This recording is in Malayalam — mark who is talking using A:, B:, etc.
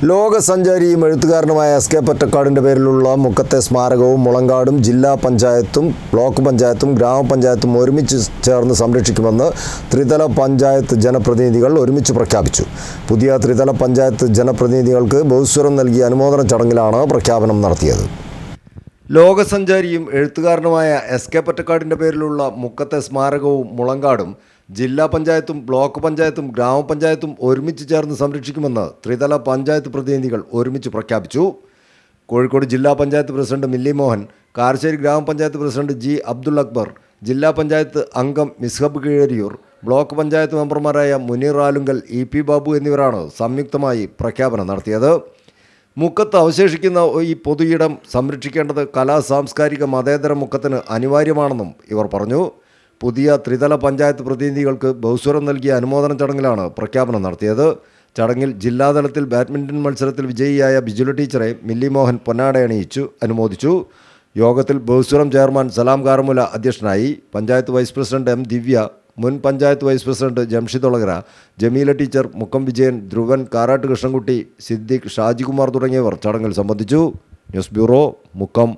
A: ലോകസഞ്ചാരിയും എഴുത്തുകാരനുമായ എസ്.കെ. പൊറ്റക്കാടിൻ്റെ പേരിലുള്ള മുക്കത്തെ സ്മാരകവും മുളങ്കാടും ജില്ലാ പഞ്ചായത്തും ബ്ലോക്ക് പഞ്ചായത്തും ഗ്രാമപഞ്ചായത്തും ഒരുമിച്ച് ചേർന്ന് സംരക്ഷിക്കുമെന്ന് ത്രിതല പഞ്ചായത്ത് ജനപ്രതിനിധികൾ ഒരുമിച്ച് പ്രഖ്യാപിച്ചു. പുതിയ ത്രിതല പഞ്ചായത്ത് ജനപ്രതിനിധികൾക്ക് ബഹുസ്വരം നൽകിയ അനുമോദന ചടങ്ങിലാണ് പ്രഖ്യാപനം നടത്തിയത്. ലോകസഞ്ചാരിയും എഴുത്തുകാരനുമായ എസ്.കെ. പൊറ്റക്കാടിൻ്റെ പേരിലുള്ള മുക്കത്തെ സ്മാരകവും മുളങ്കാടും ജില്ലാ പഞ്ചായത്തും ബ്ലോക്ക് പഞ്ചായത്തും ഗ്രാമപഞ്ചായത്തും ഒരുമിച്ച് ചേർന്ന് സംരക്ഷിക്കുമെന്ന് ത്രിതല പഞ്ചായത്ത് പ്രതിനിധികൾ ഒരുമിച്ച് പ്രഖ്യാപിച്ചു. കോഴിക്കോട് ജില്ലാ പഞ്ചായത്ത് പ്രസിഡന്റ് മില്ലി മോഹൻ, കാരശ്ശേരി ഗ്രാമപഞ്ചായത്ത് പ്രസിഡന്റ് ജി. അബ്ദുൽ അക്ബർ, ജില്ലാ പഞ്ചായത്ത് അംഗം മിസ്ഹബ് കീഴരിയൂർ, ബ്ലോക്ക് പഞ്ചായത്ത് മെമ്പർമാരായ മുനീർ ആലുങ്കൽ, ഇ.പി. ബാബു എന്നിവരാണ് സംയുക്തമായി പ്രഖ്യാപനം നടത്തിയത്. മുക്കത്ത് അവശേഷിക്കുന്ന ഈ പൊതുയിടം സംരക്ഷിക്കേണ്ടത് സാംസ്കാരിക മതേതര മുക്കത്തിന് അനിവാര്യമാണെന്നും ഇവർ പറഞ്ഞു. പുതിയ ത്രിതല പഞ്ചായത്ത് പ്രതിനിധികൾക്ക് ബഹുസ്വരം നൽകിയ അനുമോദന ചടങ്ങിലാണ് പ്രഖ്യാപനം നടത്തിയത്. ചടങ്ങിൽ ജില്ലാതലത്തിൽ ബാഡ്മിൻ്റൺ മത്സരത്തിൽ വിജയിയായ ബിജുല ടീച്ചറെ മില്ലി മോഹൻ പൊന്നാടയണിയിച്ചു അനുമോദിച്ചു. യോഗത്തിൽ ബഹുസ്വരം ചെയർമാൻ സലാം കാരമുല അധ്യക്ഷനായി. Panchayat vice president M. Divya, മുൻ panchayat vice president Jamshid Olakara, Jameela teacher, Mukkam Vijayan, Dhruvan, Karat Krishnankutty, Siddique, Shajikumar തുടങ്ങിയവർ ചടങ്ങിൽ സംബന്ധിച്ചു. News bureau, Mukkam.